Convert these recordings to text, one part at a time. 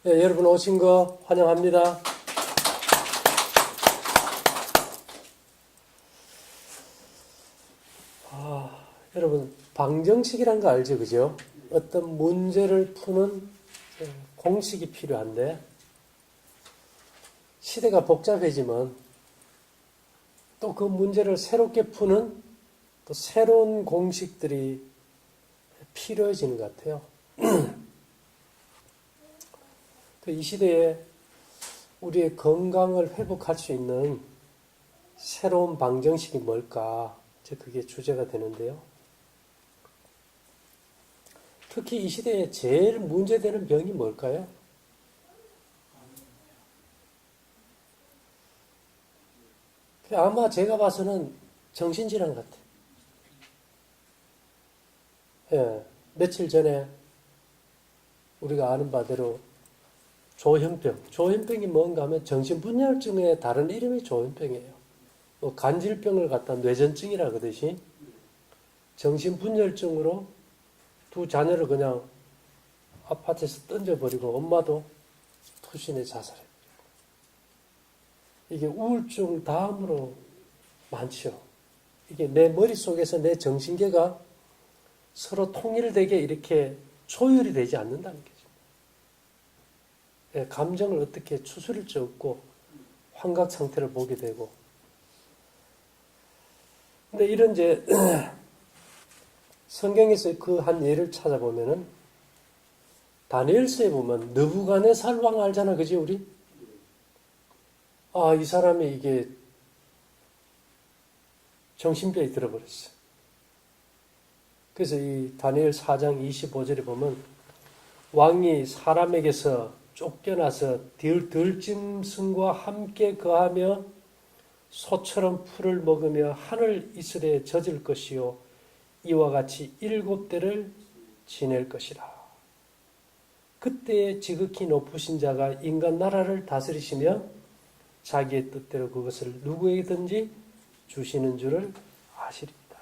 네, 여러분 오신 거 환영합니다. 여러분 방정식이란 거 알죠, 그죠? 어떤 문제를 푸는 공식이 필요한데 시대가 복잡해지면 또 그 문제를 새롭게 푸는 또 새로운 공식들이 필요해지는 것 같아요. 이 시대에 우리의 건강을 회복할 수 있는 새로운 방정식이 뭘까? 그게 주제가 되는데요. 특히 이 시대에 제일 문제되는 병이 뭘까요? 아마 제가 봐서는 정신질환 같아요. 예, 며칠 전에 우리가 아는 바대로 조현병이 뭔가 하면 정신분열증의 다른 이름이 조현병이에요. 뭐 간질병을 갖다 뇌전증이라 그러듯이 정신분열증으로 두 자녀를 그냥 아파트에서 던져버리고 엄마도 투신해 자살해버리고. 이게 우울증 다음으로 많죠. 이게 내 머릿속에서 내 정신계가 서로 통일되게 이렇게 조율이 되지 않는다는 거죠. 감정을 어떻게 추스릴 수 없고 환각 상태를 보게 되고. 근데 이런 이제 성경에서 그 한 예를 찾아보면은 다니엘서에 보면 느부갓네살 왕 알잖아, 그지 우리? 이 사람이 이게 정신병이 들어버렸어. 그래서 이 다니엘 4장 25절에 보면 왕이 사람에게서 쫓겨나서 들짐승과 함께 거하며 소처럼 풀을 먹으며 하늘 이슬에 젖을 것이요 이와 같이 7대를 지낼 것이라. 그때에 지극히 높으신 자가 인간 나라를 다스리시며 자기의 뜻대로 그것을 누구에게든지 주시는 줄을 아시리이다.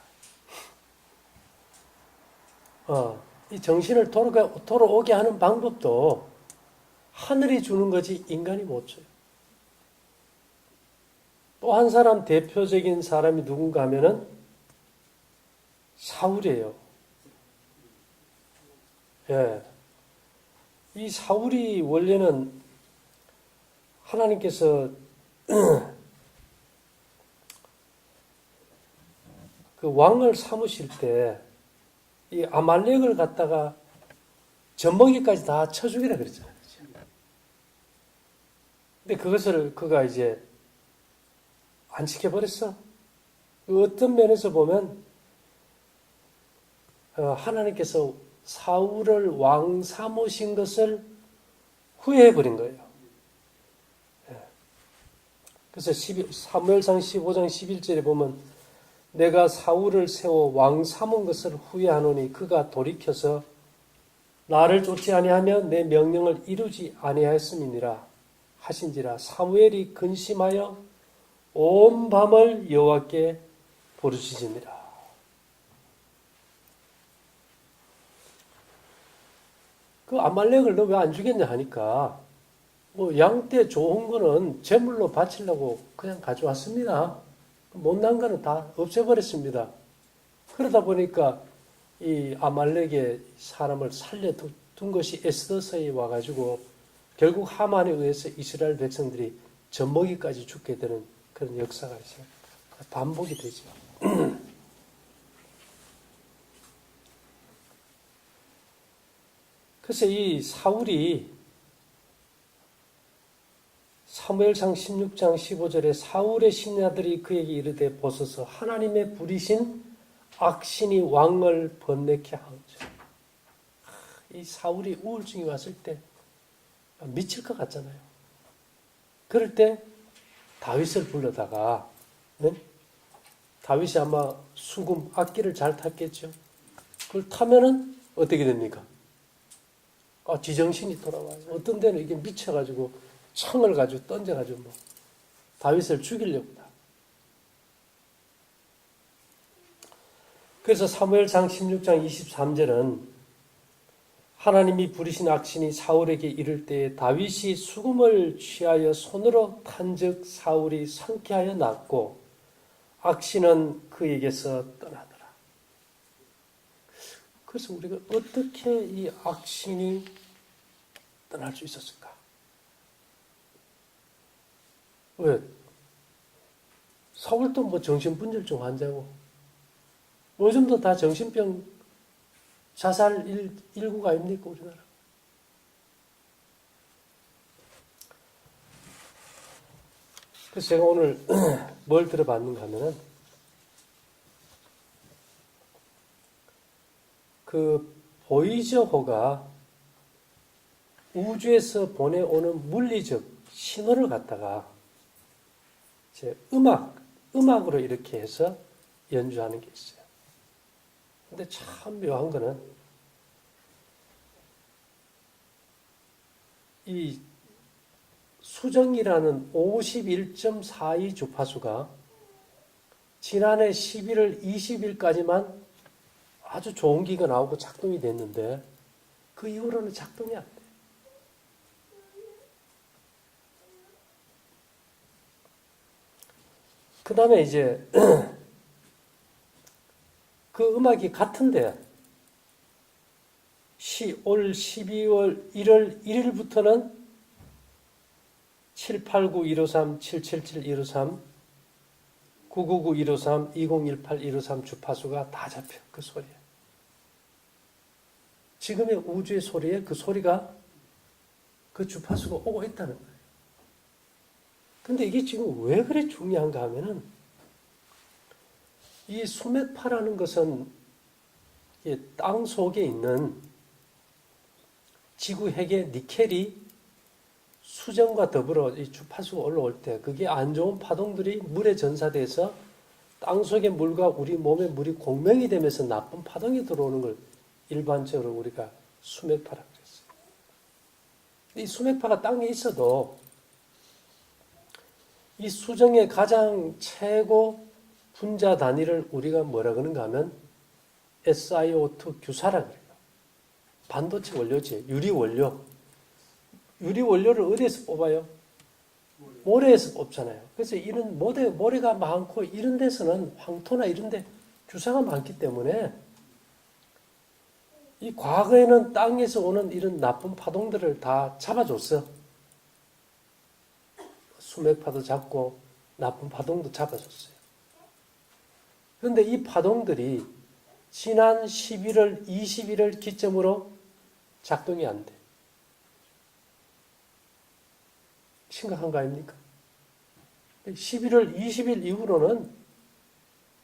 이 정신을 돌아오게 하는 방법도 하늘이 주는 거지 인간이 못 줘요. 또 한 사람 대표적인 사람이 누군가 하면은 사울이에요. 예. 이 사울이 원래는 하나님께서 그 왕을 삼으실 때 이 아말렉을 갖다가 젖먹이까지 다 쳐죽이라 그랬잖아요. 근데 그것을 그가 이제 안 지켜버렸어. 어떤 면에서 보면 하나님께서 사울을 왕 삼으신 것을 후회해버린 거예요. 그래서 사무엘상 15장 11절에 보면 내가 사울을 세워 왕 삼은 것을 후회하노니 그가 돌이켜서 나를 쫓지 아니하며 내 명령을 이루지 아니하였음이니라 하신지라. 사무엘이 근심하여 온 밤을 여호와께 부르짖으니라. 그 아말렉을 너 왜 안 죽였냐 하니까 뭐 양떼 좋은 거는 제물로 바치려고 그냥 가져왔습니다. 못난 거는 다 없애버렸습니다. 그러다 보니까 이 아말렉의 사람을 살려둔 것이 에스더서에 와가지고 결국 하만에 의해서 이스라엘 백성들이 젖먹이까지 죽게 되는 그런 역사가 있어요. 반복이 되죠. 그래서 이 사울이 사무엘상 16장 15절에 사울의 신하들이 그에게 이르되 보소서 하나님의 부리신 악신이 왕을 번뇌케 하오죠. 이 사울이 우울증이 왔을 때 미칠 것 같잖아요. 그럴 때 다윗을 불러다가 다윗이 아마 수금 악기를 잘 탔겠죠. 그걸 타면은 어떻게 됩니까? 지정신이 돌아와요. 어떤 데는 이게 미쳐가지고 창을 가지고 던져가지고 다윗을 죽이려고 한다. 그래서 사무엘상 16장 23절은 하나님이 부리신 악신이 사울에게 이를 때에 다윗이 수금을 취하여 손으로 탄즉 사울이 상쾌하여 낫고 악신은 그에게서 떠나더라. 그래서 우리가 어떻게 이 악신이 떠날 수 있었을까? 왜? 사울도 뭐 정신분열증 환자고 요즘도 다 정신병 자살 일구가 아닙니까 우리나라? 그래서 제가 오늘 뭘 들어봤는가 하면은 그 보이저호가 우주에서 보내오는 물리적 신호를 갖다가 이제 음악으로 이렇게 해서 연주하는 게 있어요. 근데 참 묘한 거는 이 수정이라는 51.42 주파수가 지난해 11월 20일까지만 아주 좋은 기가 나오고 작동이 됐는데 그 이후로는 작동이 안 돼. 그 다음에 이제 그 음악이 같은데 올 12월 1월 1일부터는 789-153, 777-153, 999-153, 2018-153 주파수가 다 잡혀. 그 소리에. 지금의 우주의 소리에 그 소리가 그 주파수가 오고 있다는 거예요. 근데 이게 지금 왜 그리 중요한가 하면은 이 수맥파라는 것은 땅 속에 있는 지구 핵의 니켈이 수정과 더불어 이 주파수가 올라올 때 그게 안 좋은 파동들이 물에 전사돼서 땅 속의 물과 우리 몸의 물이 공명이 되면서 나쁜 파동이 들어오는 걸 일반적으로 우리가 수맥파라고 그랬어요. 이 수맥파가 땅에 있어도 이 수정의 가장 최고 분자 단위를 우리가 뭐라 그러는가 하면 SiO2 규사라 그래요. 반도체 원료지, 유리 원료. 유리 원료를 어디에서 뽑아요? 모래에서 뽑잖아요. 그래서 이런 모래가 많고 이런 데서는 황토나 이런 데 규사가 많기 때문에 이 과거에는 땅에서 오는 이런 나쁜 파동들을 다 잡아줬어. 수맥파도 잡고 나쁜 파동도 잡아줬어요. 그런데 이 파동들이 지난 11월 20일을 기점으로 작동이 안 돼. 심각한 거 아닙니까? 11월 20일 이후로는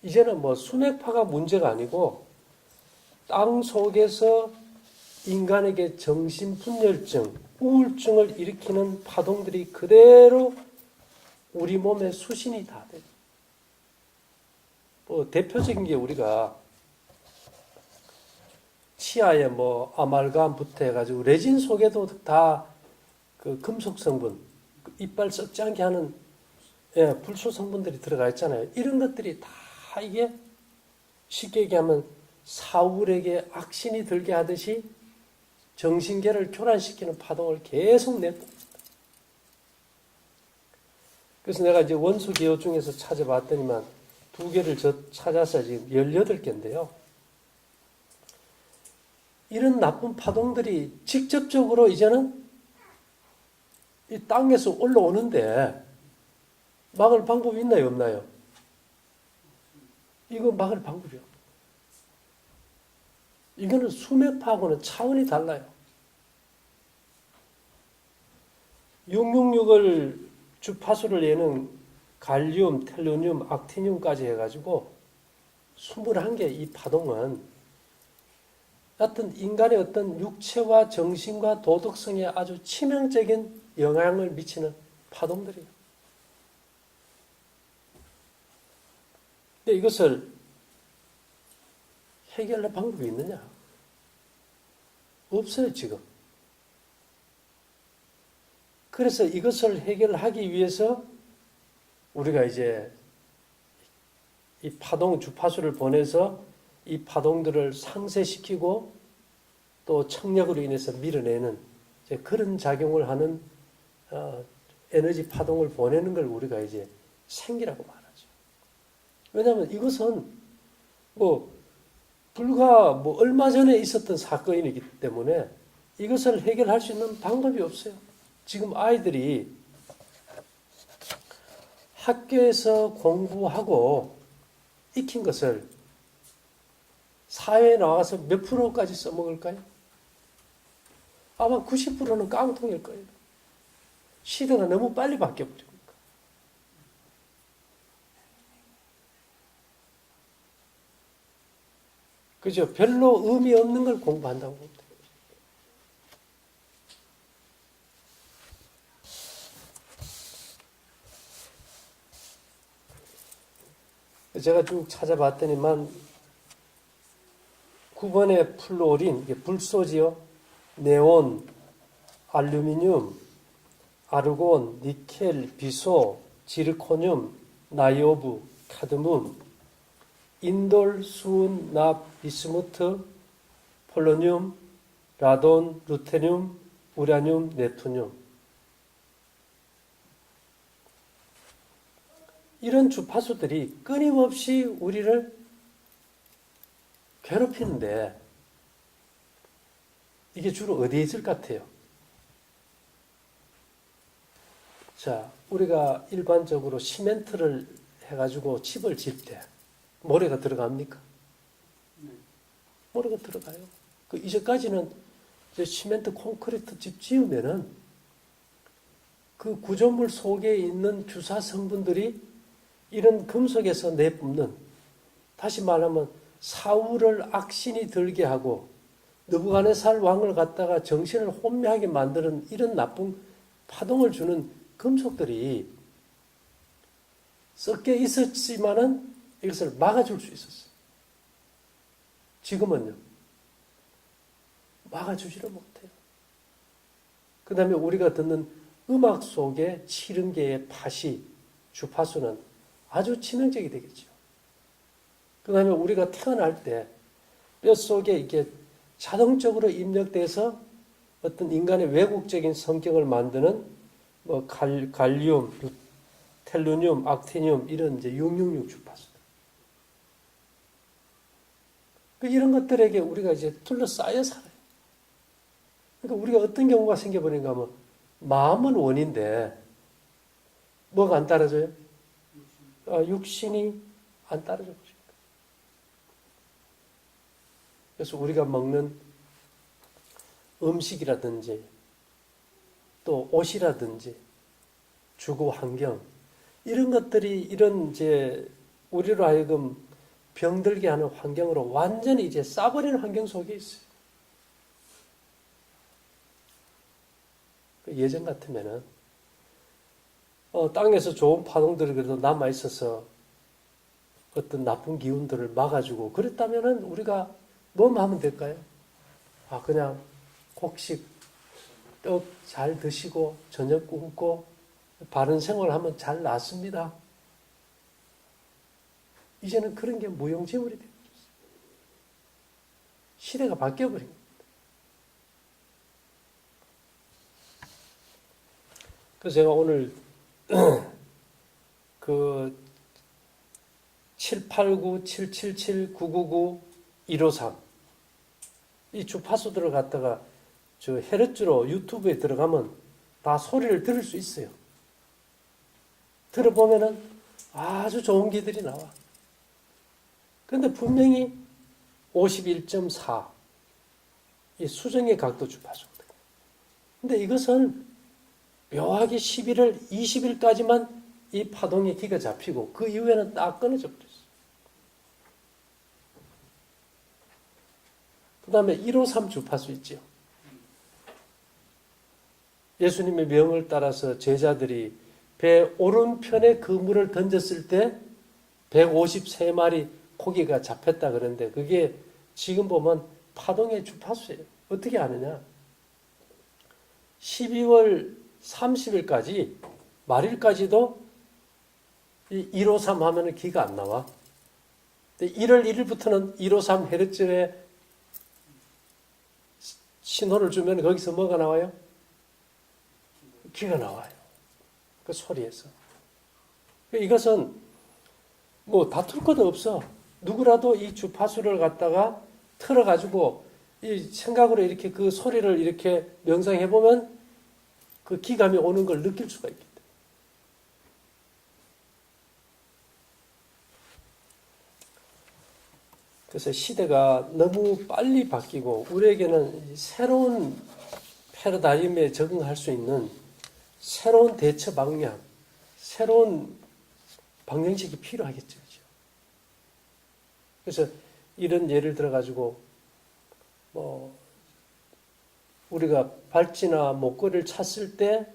이제는 뭐 수맥파가 문제가 아니고 땅 속에서 인간에게 정신분열증, 우울증을 일으키는 파동들이 그대로 우리 몸에 수신이 다 돼요. 뭐 대표적인 게 우리가 치아에 뭐 아말감부터 해가지고 레진 속에도 다 그 금속 성분, 이빨 썩지 않게 하는 불소 성분들이 들어가 있잖아요. 이런 것들이 다 이게 쉽게 얘기하면 사울에게 악신이 들게 하듯이 정신계를 교란시키는 파동을 계속 냅니다. 그래서 내가 이제 원수 기호 중에서 찾아봤더니만 2개를 찾아서 지금 18개인데요. 이런 나쁜 파동들이 직접적으로 이제는 이 땅에서 올라오는데 막을 방법이 있나요, 없나요? 이거 막을 방법이 없어요. 이거는 수맥파하고는 차원이 달라요. 666을 주파수를 내는 갈륨, 텔루늄, 악티늄까지 해가지고 21개 이 파동은 어떤 인간의 어떤 육체와 정신과 도덕성에 아주 치명적인 영향을 미치는 파동들이에요. 근데 이것을 해결할 방법이 있느냐? 없어요, 지금. 그래서 이것을 해결하기 위해서 우리가 이제 이 파동 주파수를 보내서 이 파동들을 상쇄시키고 또 청력으로 인해서 밀어내는 이제 그런 작용을 하는 에너지 파동을 보내는 걸 우리가 이제 생기라고 말하죠. 왜냐하면 이것은 뭐 불과 뭐 얼마 전에 있었던 사건이기 때문에 이것을 해결할 수 있는 방법이 없어요. 지금 아이들이 학교에서 공부하고 익힌 것을 사회에 나와서 몇 프로까지 써먹을까요? 아마 90%는 깡통일 거예요. 시대가 너무 빨리 바뀌어버리니까. 그죠? 별로 의미 없는 걸 공부한다고 봅니다. 제가 쭉 찾아봤더니만 9번의 플루오린, 이게 불소지요. 네온, 알루미늄, 아르곤, 니켈, 비소, 지르코늄, 나이오브, 카드뮴, 인돌, 수은, 납, 비스무트, 폴로늄, 라돈, 루테늄, 우라늄, 네토늄. 이런 주파수들이 끊임없이 우리를 괴롭히는데 이게 주로 어디에 있을 것 같아요? 자, 우리가 일반적으로 시멘트를 해가지고 집을 질 때 모래가 들어갑니까? 모래가 들어가요. 그 이제까지는 이제 시멘트 콘크리트 집 지으면은 그 구조물 속에 있는 주사 성분들이 이런 금속에서 내뿜는, 다시 말하면 사울을 악신이 들게 하고 느부갓네살 왕을 갖다가 정신을 혼미하게 만드는 이런 나쁜 파동을 주는 금속들이 섞여 있었지만은 이것을 막아줄 수 있었어요. 지금은요, 막아주지를 못해요. 그 다음에 우리가 듣는 음악 속의 70개의 파시, 주파수는 아주 치명적이 되겠죠. 그 다음에 우리가 태어날 때 뼛속에 이렇게 자동적으로 입력돼서 어떤 인간의 외국적인 성격을 만드는 뭐 갈륨, 텔루늄, 악티늄 이런 이제 666 주파수들. 이런 것들에게 우리가 이제 둘러싸여 살아요. 그러니까 우리가 어떤 경우가 생겨버린가 하면 마음은 원인데 뭐가 안 따라줘요? 육신이 안 따라줘 버립니다. 그래서 우리가 먹는 음식이라든지 또 옷이라든지 주거 환경 이런 것들이 이런 이제 우리로 하여금 병들게 하는 환경으로 완전히 이제 싸버리는 환경 속에 있어요. 예전 같으면은 땅에서 좋은 파동들이 그래도 남아 있어서 어떤 나쁜 기운들을 막아주고 그랬다면은 우리가 뭐 하면 될까요? 그냥 곡식 떡 잘 드시고 저녁 굶고 바른 생활하면 잘 낫습니다. 이제는 그런 게 무용지물이 되어버렸어요. 시대가 바뀌어버린 겁니다. 그래서 제가 오늘 그 789-777-999-153 이 주파수들을 갖다가 저 헤르츠로 유튜브에 들어가면 다 소리를 들을 수 있어요. 들어보면은 아주 좋은 기들이 나와. 그런데 분명히 51.4 이 수정의 각도 주파수입니다. 근데 이것은 묘하게 11월 20일까지만 이 파동의 기가 잡히고 그 이후에는 딱 끊어져 버렸어요. 그 다음에 153 주파수 있죠. 예수님의 명을 따라서 제자들이 배 오른편에 그물을 던졌을 때 153마리 고기가 잡혔다 그러는데 그게 지금 보면 파동의 주파수예요. 어떻게 아느냐? 12월 30일까지 말일까지도 이 153 하면은 기가 안 나와. 1월 1일부터는 153 헤르츠의 신호를 주면 거기서 뭐가 나와요? 기가 나와요. 그 소리에서. 이것은 뭐 다툴 것도 없어. 누구라도 이 주파수를 갖다가 틀어가지고 이 생각으로 이렇게 그 소리를 이렇게 명상해 보면 그 기감이 오는 걸 느낄 수가 있기 때문에. 그래서 시대가 너무 빨리 바뀌고 우리에게는 새로운 패러다임에 적응할 수 있는 새로운 대처 방향, 새로운 방정식이 필요하겠죠. 그래서 이런 예를 들어가지고 우리가 발찌나 목걸이를 찼을 때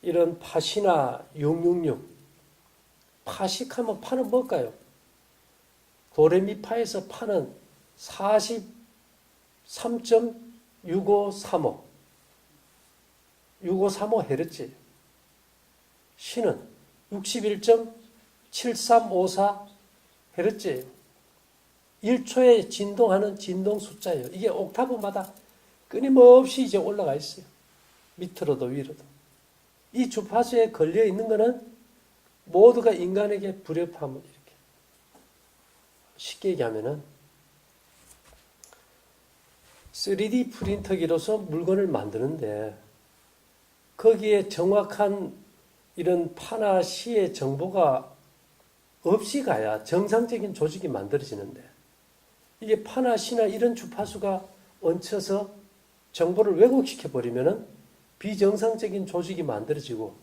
이런 팥이나 666 파식하면 파는 뭘까요? 도레미파에서 파는 43.6535 6535헤르츠 시는 61.7354 헤르츠예요. 1초에 진동하는 진동 숫자예요. 이게 옥타브마다 끊임없이 이제 올라가 있어요. 밑으로도 위로도. 이 주파수에 걸려 있는 것은 모두가 인간에게 불협화음을 이렇게 쉽게 얘기하면은 3D 프린터기로서 물건을 만드는데 거기에 정확한 이런 파나 시의 정보가 없이 가야 정상적인 조직이 만들어지는데 이게 파나 시나 이런 주파수가 얹혀서 정보를 왜곡시켜 버리면은 비정상적인 조직이 만들어지고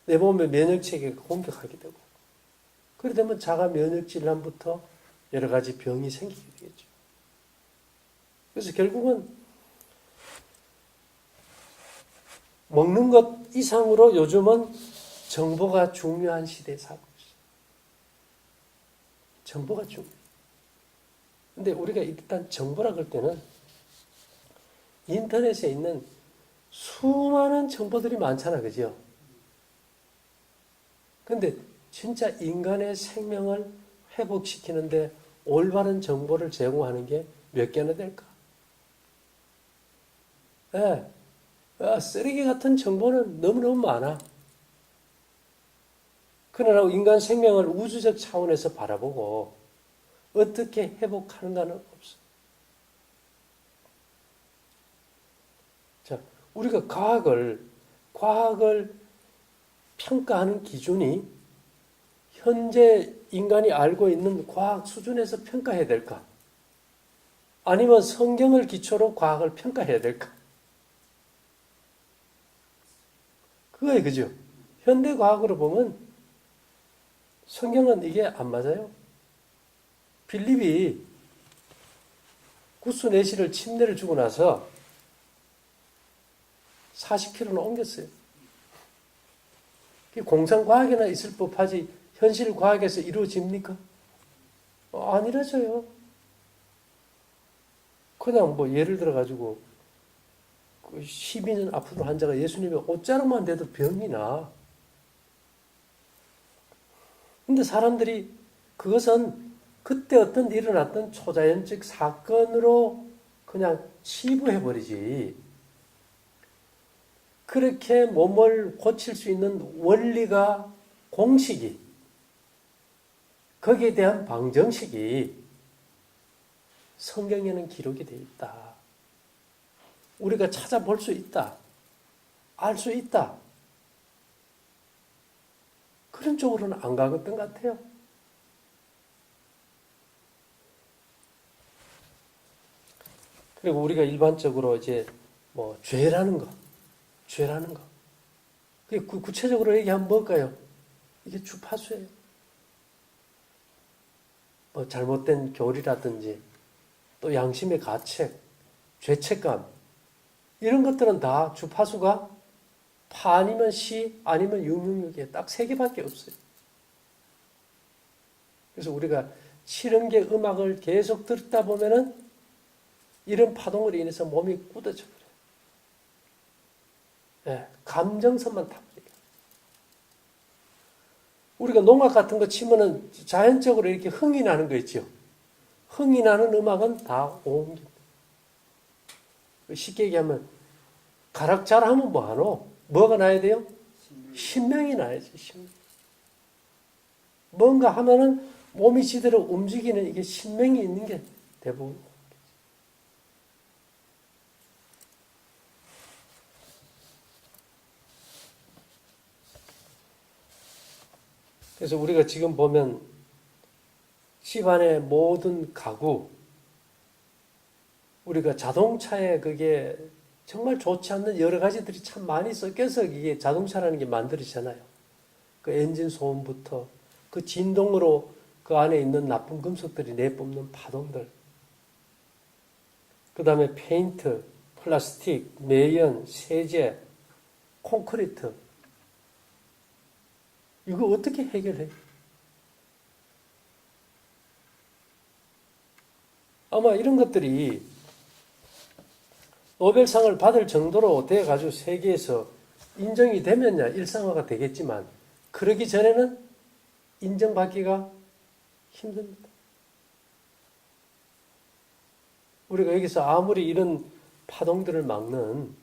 내 몸의 면역체계가 공격하게 되고 그래 되면 자가 면역 질환부터 여러 가지 병이 생기게 되겠죠. 그래서 결국은 먹는 것 이상으로 요즘은 정보가 중요한 시대에 살고 있어요. 정보가 중요해요. 근데 우리가 일단 정보라 그럴 때는 인터넷에 있는 수많은 정보들이 많잖아, 그죠? 근데 진짜 인간의 생명을 회복시키는데 올바른 정보를 제공하는 게 몇 개나 될까? 네. 쓰레기 같은 정보는 너무너무 많아. 그러나 인간 생명을 우주적 차원에서 바라보고 어떻게 회복하는가는 없어. 자, 우리가 과학을 평가하는 기준이 현재 인간이 알고 있는 과학 수준에서 평가해야 될까? 아니면 성경을 기초로 과학을 평가해야 될까? 그거예요, 그죠? 현대 과학으로 보면 성경은 이게 안 맞아요. 빌립이 구스 내시를 침례를 주고 나서 40km는 옮겼어요. 공상과학에나 있을 법하지 현실 과학에서 이루어집니까? 안 이루어져요. 그냥 뭐 예를 들어가지고 12년 앞으로 환자가 예수님의 옷자락만 돼도 병이 나. 근데 사람들이 그것은 그때 어떤 일어났던 초자연적 사건으로 그냥 치부해버리지. 그렇게 몸을 고칠 수 있는 원리가 공식이 거기에 대한 방정식이 성경에는 기록이 되어 있다. 우리가 찾아볼 수 있다. 알 수 있다. 그런 쪽으로는 안 가던 것 같아요. 그리고 우리가 일반적으로 이제 뭐 죄라는 거. 그게 구체적으로 얘기하면 뭘까요? 이게 주파수예요. 뭐 잘못된 교리라든지 또 양심의 가책, 죄책감 이런 것들은 다 주파수가 파 아니면 시 아니면 666에 딱 3개밖에 없어요. 그래서 우리가 70개 음악을 계속 듣다 보면은 이런 파동으로 인해서 몸이 굳어져 버려요. 네, 감정선만 타버려요. 우리가 농악 같은 거 치면은 자연적으로 이렇게 흥이 나는 거 있죠. 흥이 나는 음악은 다 오음기입니다. 쉽게 얘기하면 가락자라하면 뭐하노? 뭐가 나야 돼요? 신명이 나야지. 신명. 뭔가 하면은 몸이 지대로 움직이는 이게 신명이 있는 게 대부분. 그래서 우리가 지금 보면 집안의 모든 가구, 우리가 자동차에 그게 정말 좋지 않는 여러 가지들이 참 많이 섞여서 이게 자동차라는 게 만들어지잖아요. 그 엔진 소음부터 그 진동으로 그 안에 있는 나쁜 금속들이 내뿜는 파동들. 그 다음에 페인트, 플라스틱, 매연, 세제, 콘크리트. 이거 어떻게 해결해? 아마 이런 것들이 노벨상을 받을 정도로 돼가지고 세계에서 인정이 되면야 일상화가 되겠지만 그러기 전에는 인정받기가 힘듭니다. 우리가 여기서 아무리 이런 파동들을 막는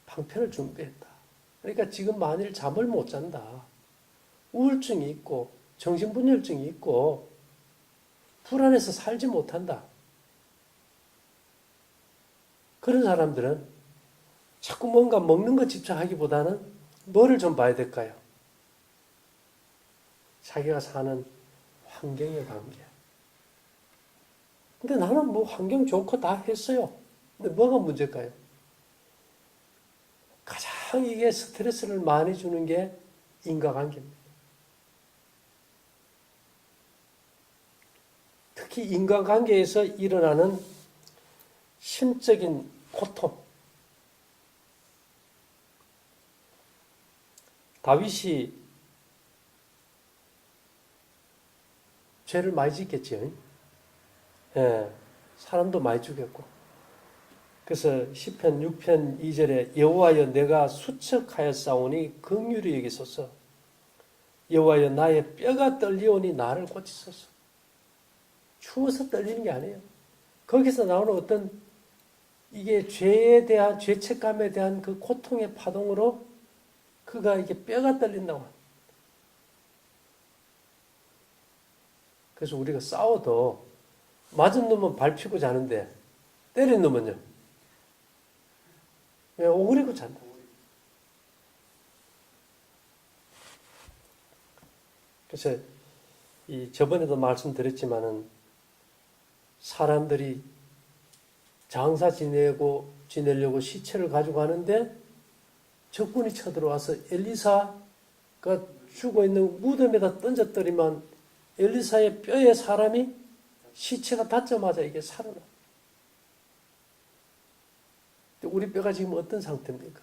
방편을 준비했다. 그러니까 지금 만일 잠을 못 잔다. 우울증이 있고 정신분열증이 있고 불안해서 살지 못한다. 그런 사람들은 자꾸 뭔가 먹는 것 집착하기보다는 뭐를 좀 봐야 될까요? 자기가 사는 환경의 관계. 근데 나는 뭐 환경 좋고 다 했어요. 근데 뭐가 문제일까요? 가장 이게 스트레스를 많이 주는 게 인과관계입니다. 특히 인간관계에서 일어나는 심적인 고통. 다윗이 죄를 많이 짓겠지요. 예, 사람도 많이 죽였고. 그래서 시편 6편 2절에 여호와여 내가 수척하였사오니 긍휼히 여기소서. 여호와여 나의 뼈가 떨리오니 나를 고치소서. 추워서 떨리는 게 아니에요. 거기서 나오는 어떤 이게 죄에 대한 죄책감에 대한 그 고통의 파동으로 그가 이게 뼈가 떨린다고 합니다. 그래서 우리가 싸워도 맞은 놈은 밟히고 자는데 때린 놈은요 그냥 오그리고 잔다. 그래서 이 저번에도 말씀드렸지만은 사람들이 장사 지내려고 시체를 가지고 가는데 적군이 쳐들어와서 엘리사가 죽어 있는 무덤에다 던져버리면 엘리사의 뼈에 사람이 시체가 닿자마자 이게 살아나. 우리 뼈가 지금 어떤 상태입니까?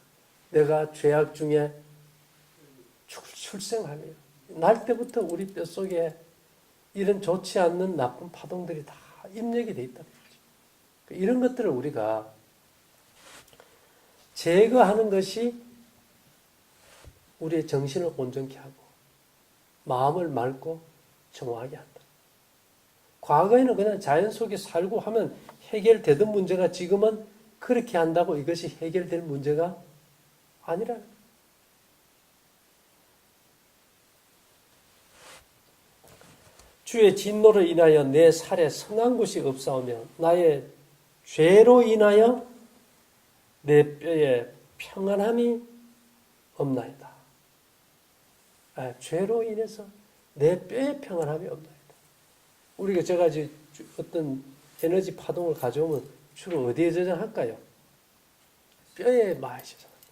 내가 죄악 중에 출생하며 날 때부터 우리 뼈 속에 이런 좋지 않는 나쁜 파동들이 다 입력이 돼 있다. 이런 것들을 우리가 제거하는 것이 우리의 정신을 온전케 하고 마음을 맑고 정화하게 한다. 과거에는 그냥 자연 속에 살고 하면 해결되던 문제가 지금은 그렇게 한다고 이것이 해결될 문제가 아니라는 거예요. 주의 진노로 인하여 내 살에 성한 곳이 없사오며 나의 죄로 인하여 내 뼈에 평안함이 없나이다. 죄로 인해서 내 뼈에 평안함이 없나이다. 우리가 제가 이제 어떤 에너지 파동을 가져오면 주로 어디에 저장할까요? 뼈에 많이 저장합니다.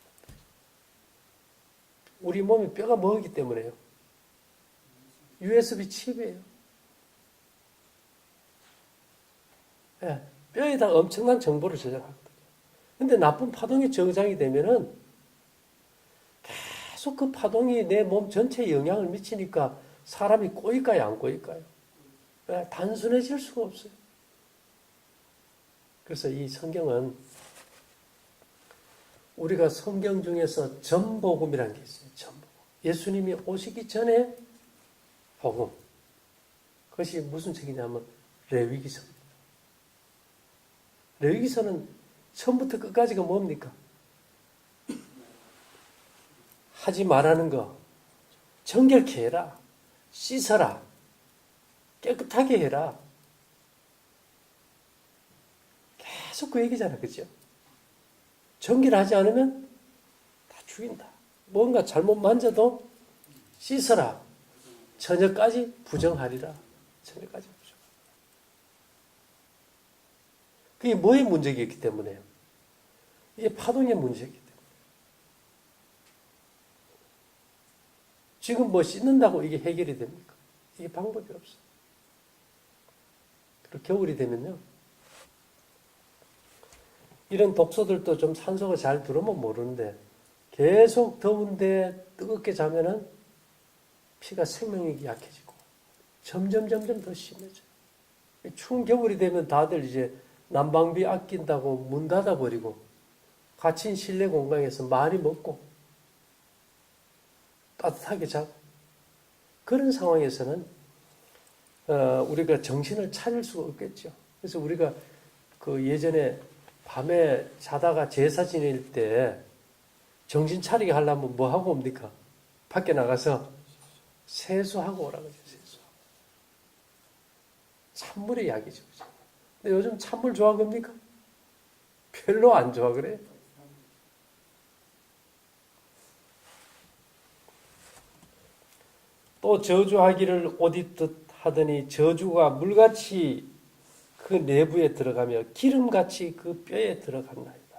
우리 몸에 뼈가 뭐기 때문에요? USB 칩이에요. 뼈에다 엄청난 정보를 저장하거든요. 근데 나쁜 파동이 저장이 되면은 계속 그 파동이 내 몸 전체에 영향을 미치니까 사람이 꼬일까요? 안 꼬일까요? 단순해질 수가 없어요. 그래서 이 성경은 우리가 성경 중에서 전복음이라는 게 있어요. 전복음. 예수님이 오시기 전에 복음. 그것이 무슨 책이냐면 레위기서입니다. 레위기서는 처음부터 끝까지가 뭡니까? 하지 말라는 거. 정결케 해라. 씻어라. 깨끗하게 해라. 계속 그 얘기잖아. 그죠? 정결하지 않으면 다 죽인다. 뭔가 잘못 만져도 씻어라. 처녀까지 부정하리라. 처녀까지 부정. 그게 뭐의 문제이기 때문에? 이게 파동의 문제이기 때문에. 지금 뭐 씻는다고 이게 해결이 됩니까? 이게 방법이 없어. 그리고 겨울이 되면요. 이런 독소들도 좀 산소가 잘 들어오면 모르는데 계속 더운데 뜨겁게 자면은 피가 생명력이 약해지고 점점 더 심해져요. 추운 겨울이 되면 다들 이제 난방비 아낀다고 문 닫아버리고 갇힌 실내 공간에서 많이 먹고 따뜻하게 자고 그런 상황에서는 우리가 정신을 차릴 수가 없겠죠. 그래서 우리가 그 예전에 밤에 자다가 제사 지낼 때 정신 차리게 하려면 뭐 하고 옵니까? 밖에 나가서 세수하고 오라고 그러죠. 세수하고. 찬물의 약이죠. 그죠? 근데 요즘 찬물 좋아합니까? 별로 안 좋아 그래요. 또 저주하기를 옷 입듯 하더니 저주가 물같이 그 내부에 들어가며 기름같이 그 뼈에 들어간나이다.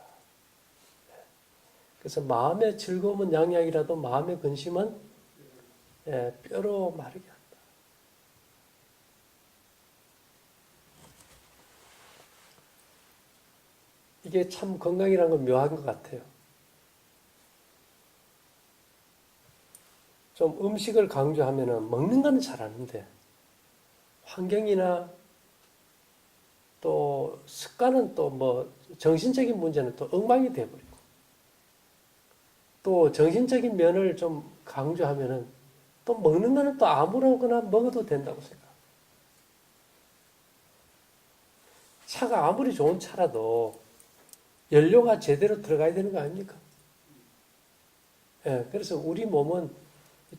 그래서 마음의 즐거움은 양약이라도 마음의 근심은 뼈로 마르게 한다. 이게 참 건강이라는 건 묘한 것 같아요. 좀 음식을 강조하면은 먹는 거는 잘하는데 환경이나 또 습관은 또 뭐 정신적인 문제는 또 엉망이 돼버리고 또 정신적인 면을 좀 강조하면은 또 먹는 거는 또 아무렇거나 먹어도 된다고 생각. 차가 아무리 좋은 차라도 연료가 제대로 들어가야 되는 거 아닙니까? 예, 그래서 우리 몸은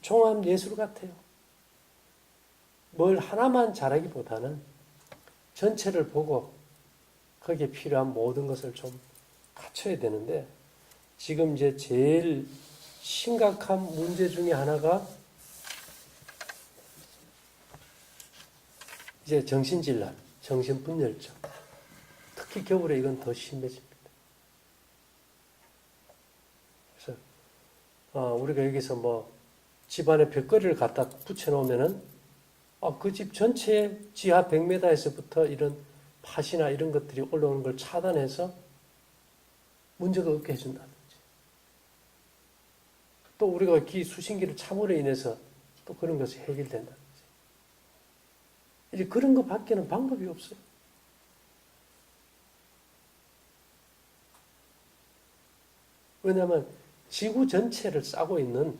종합 예술 같아요. 뭘 하나만 잘하기보다는 전체를 보고 거기에 필요한 모든 것을 좀 갖춰야 되는데 지금 이제 제일 심각한 문제 중에 하나가 이제 정신질환, 정신분열증. 특히 겨울에 이건 더 심해집니다. 그래서 우리가 여기서 뭐 집안에 벽걸이를 갖다 붙여놓으면은 그 집 전체에 지하 100m에서부터 이런 팥이나 이런 것들이 올라오는 걸 차단해서 문제가 없게 해준다든지. 또 우리가 수신기를 참으로 인해서 또 그런 것이 해결된다든지. 이제 그런 것 밖에는 방법이 없어요. 왜냐하면 지구 전체를 싸고 있는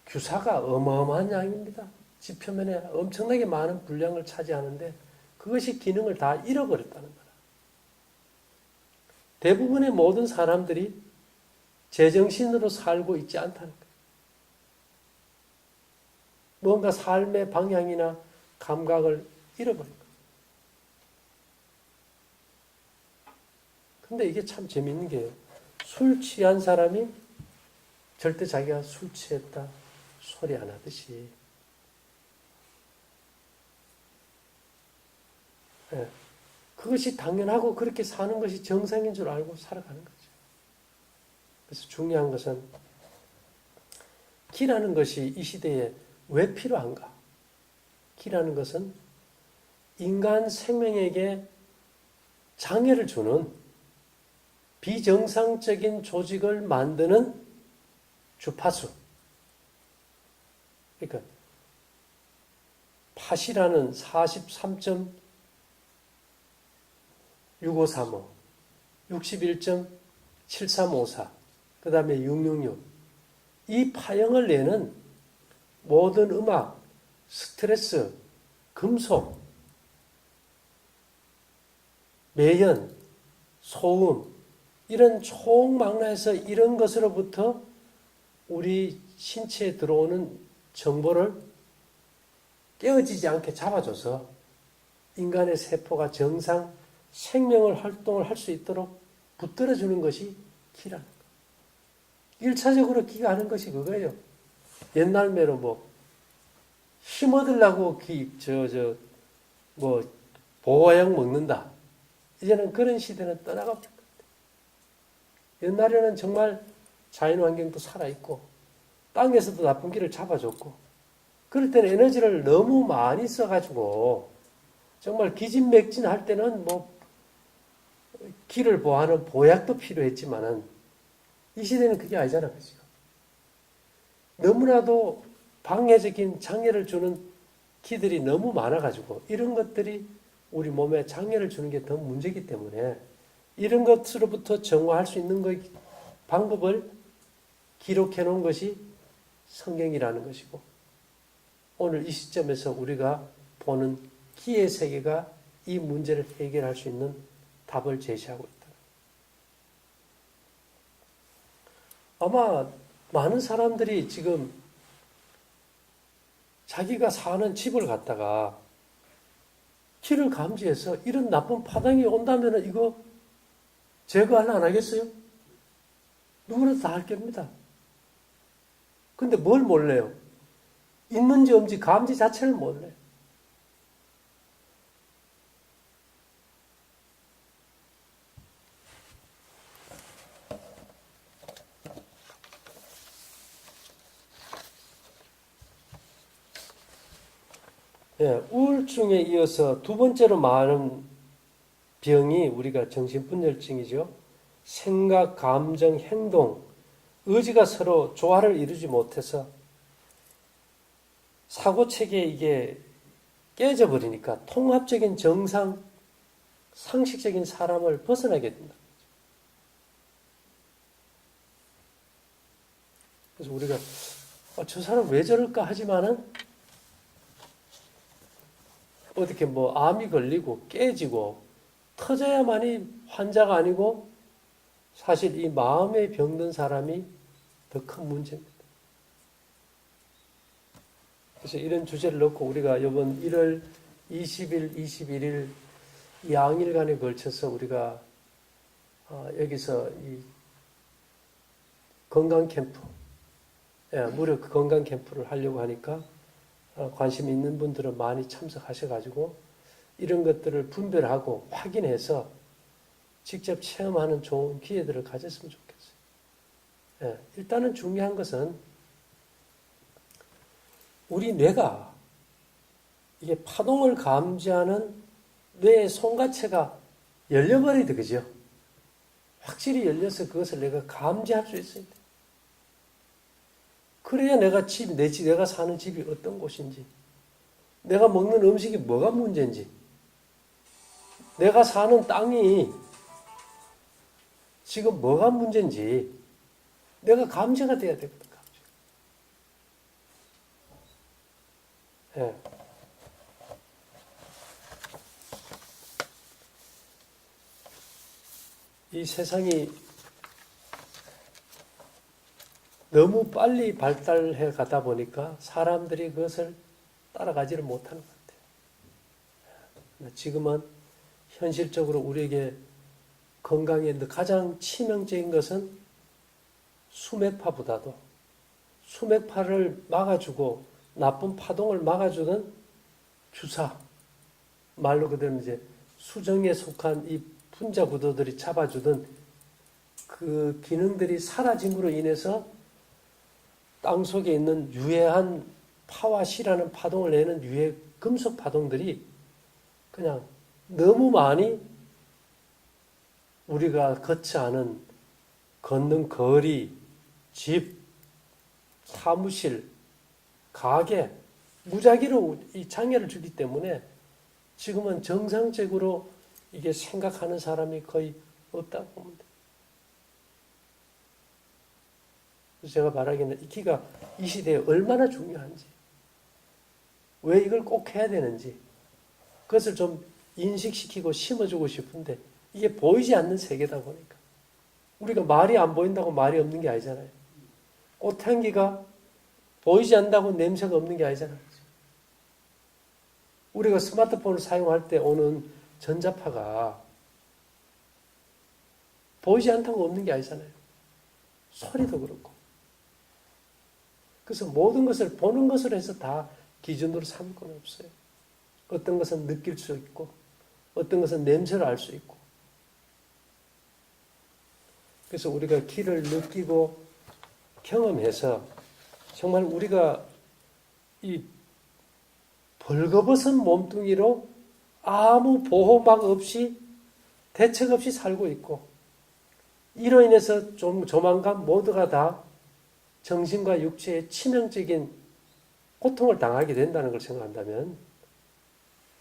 규사가 어마어마한 양입니다. 지표면에 엄청나게 많은 분량을 차지하는데 그것이 기능을 다 잃어버렸다는 거라. 대부분의 모든 사람들이 제정신으로 살고 있지 않다는 거예요. 뭔가 삶의 방향이나 감각을 잃어버린 거예요. 근데 이게 참 재밌는 게요. 술 취한 사람이 절대 자기가 술 취했다 소리 안 하듯이 그것이 당연하고 그렇게 사는 것이 정상인 줄 알고 살아가는 거죠. 그래서 중요한 것은 기라는 것이 이 시대에 왜 필요한가? 기라는 것은 인간 생명에게 장애를 주는 비정상적인 조직을 만드는 주파수. 그러니까 팥이라는 43.6535, 61.7354, 그 다음에 666. 이 파형을 내는 모든 음악, 스트레스, 금속, 매연, 소음, 이런 총망라에서 이런 것으로부터 우리 신체에 들어오는 정보를 깨어지지 않게 잡아줘서 인간의 세포가 정상 생명을 활동을 할 수 있도록 붙들어주는 것이 기라는 거예요. 1차적으로 기가 하는 것이 그거예요. 옛날매로 뭐 힘 얻으려고 보호약 먹는다. 이제는 그런 시대는 떠나가고 옛날에는 정말 자연환경도 살아있고 땅에서도 나쁜 기를 잡아줬고 그럴 때는 에너지를 너무 많이 써가지고 정말 기진맥진할 때는 뭐 기를 보호하는 보약도 필요했지만은 이 시대는 그게 아니잖아. 지금. 너무나도 방해적인 장애를 주는 기들이 너무 많아가지고 이런 것들이 우리 몸에 장애를 주는 게 더 문제이기 때문에 이런 것으로부터 정화할 수 있는 방법을 기록해 놓은 것이 성경이라는 것이고 오늘 이 시점에서 우리가 보는 기의 세계가 이 문제를 해결할 수 있는 답을 제시하고 있다. 아마 많은 사람들이 지금 자기가 사는 집을 갖다가 기를 감지해서 이런 나쁜 파동이 온다면 이거 제거하려 안 하겠어요? 누구나 다 할 겁니다. 근데 뭘 몰라요? 있는지 없는지 감지 자체를 몰라요. 예, 우울증에 이어서 두 번째로 많은 병이 우리가 정신분열증이죠. 생각, 감정, 행동, 의지가 서로 조화를 이루지 못해서 사고체계에 이게 깨져버리니까 통합적인 정상, 상식적인 사람을 벗어나게 된다. 그래서 우리가 저 사람 왜 저럴까 하지만은 어떻게 뭐 암이 걸리고 깨지고 터져야만이 환자가 아니고 사실 이 마음에 병든 사람이 더 큰 문제입니다. 그래서 이런 주제를 놓고 우리가 이번 1월 20일, 21일 양일간에 걸쳐서 우리가 여기서 이 건강 캠프, 무료 건강 캠프를 하려고 하니까 관심 있는 분들은 많이 참석하셔가지고 이런 것들을 분별하고 확인해서 직접 체험하는 좋은 기회들을 가졌으면 좋겠어요. 일단은 중요한 것은 우리 뇌가 이게 파동을 감지하는 뇌의 송가체가 열려버려야 돼, 그죠? 확실히 열려서 그것을 내가 감지할 수 있어야 돼. 그래야 내가 내가 사는 집이 어떤 곳인지, 내가 먹는 음식이 뭐가 문제인지, 내가 사는 땅이 지금 뭐가 문제인지 내가 감지가 돼야 되거든. 예. 이 세상이 너무 빨리 발달해 가다 보니까 사람들이 그것을 따라가지를 못하는 것 같아요. 지금은 현실적으로 우리에게 건강에 가장 치명적인 것은 수맥파보다도 수맥파를 막아주고 나쁜 파동을 막아주는 주사, 말로 그대로 이제 수정에 속한 이 분자 구도들이 잡아주던 그 기능들이 사라짐으로 인해서 땅 속에 있는 유해한 파와 시라는 파동을 내는 유해 금속 파동들이 그냥 너무 많이 우리가 거치하는 걷는 거리, 집, 사무실, 가게, 무작위로 이 장애를 주기 때문에 지금은 정상적으로 이게 생각하는 사람이 거의 없다고 보면 돼요. 그래서 제가 말하기는 이 기가 이 시대에 얼마나 중요한지, 왜 이걸 꼭 해야 되는지, 그것을 좀 인식시키고 심어주고 싶은데 이게 보이지 않는 세계다 보니까 우리가 말이 안 보인다고 말이 없는 게 아니잖아요. 꽃향기가 보이지 않는다고 냄새가 없는 게 아니잖아요. 우리가 스마트폰을 사용할 때 오는 전자파가 보이지 않다고 없는 게 아니잖아요. 소리도 그렇고. 그래서 모든 것을 보는 것으로 해서 다 기준으로 삼을 건 없어요. 어떤 것은 느낄 수 있고, 어떤 것은 냄새를 알 수 있고. 그래서 우리가 길을 느끼고 경험해서 정말 우리가 이 벌거벗은 몸뚱이로 아무 보호막 없이 대책 없이 살고 있고, 이로 인해서 좀 조만간 모두가 다 정신과 육체에 치명적인 고통을 당하게 된다는 걸 생각한다면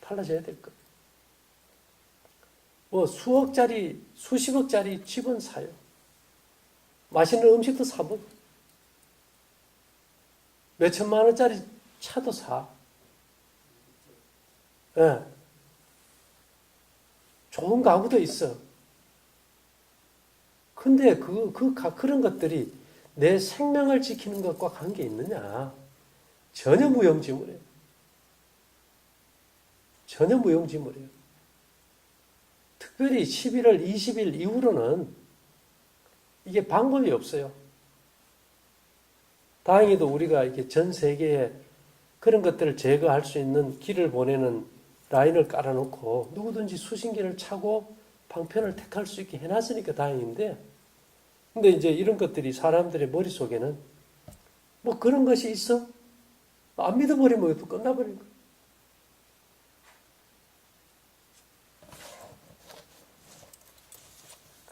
달라져야 될 거예요. 뭐 수억짜리, 수십억짜리 집은 사요. 맛있는 음식도 사먹고, 몇천만 원짜리 차도 사. 예. 좋은 가구도 있어. 근데 그런 것들이 내 생명을 지키는 것과 관계 있느냐? 전혀 무용지물이에요. 전혀 무용지물이에요. 특별히 11월 20일 이후로는 이게 방법이 없어요. 다행히도 우리가 이렇게 전 세계에 그런 것들을 제거할 수 있는 길을 보내는 라인을 깔아놓고 누구든지 수신기를 차고 방편을 택할 수 있게 해놨으니까 다행인데, 근데 이제 이런 것들이 사람들의 머릿속에는 뭐 그런 것이 있어? 안 믿어버리면 이것도 끝나버린 거야.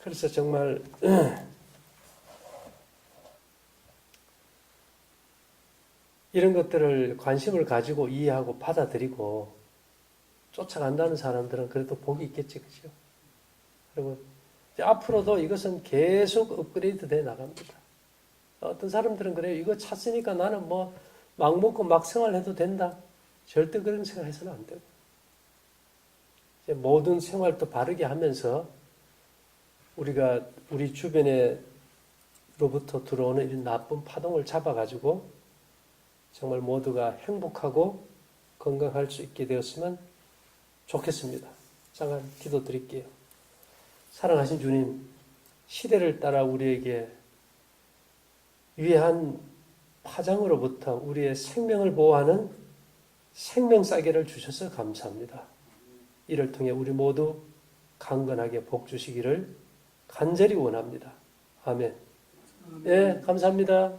그래서 정말 이런 것들을 관심을 가지고 이해하고 받아들이고 쫓아간다는 사람들은 그래도 복이 있겠지, 그죠? 그리고 이제 앞으로도 이것은 계속 업그레이드 돼 나갑니다. 어떤 사람들은 그래요. 이거 찼으니까 나는 뭐 막 먹고 막 생활해도 된다. 절대 그런 생각 해서는 안 되고. 이제 모든 생활도 바르게 하면서 우리가 우리 주변에로부터 들어오는 이런 나쁜 파동을 잡아가지고 정말 모두가 행복하고 건강할 수 있게 되었으면 좋겠습니다. 잠깐 기도 드릴게요. 사랑하신 주님, 시대를 따라 우리에게 위한 파장으로부터 우리의 생명을 보호하는 생명싸개를 주셔서 감사합니다. 이를 통해 우리 모두 강건하게 복 주시기를 간절히 원합니다. 아멘. 네, 감사합니다.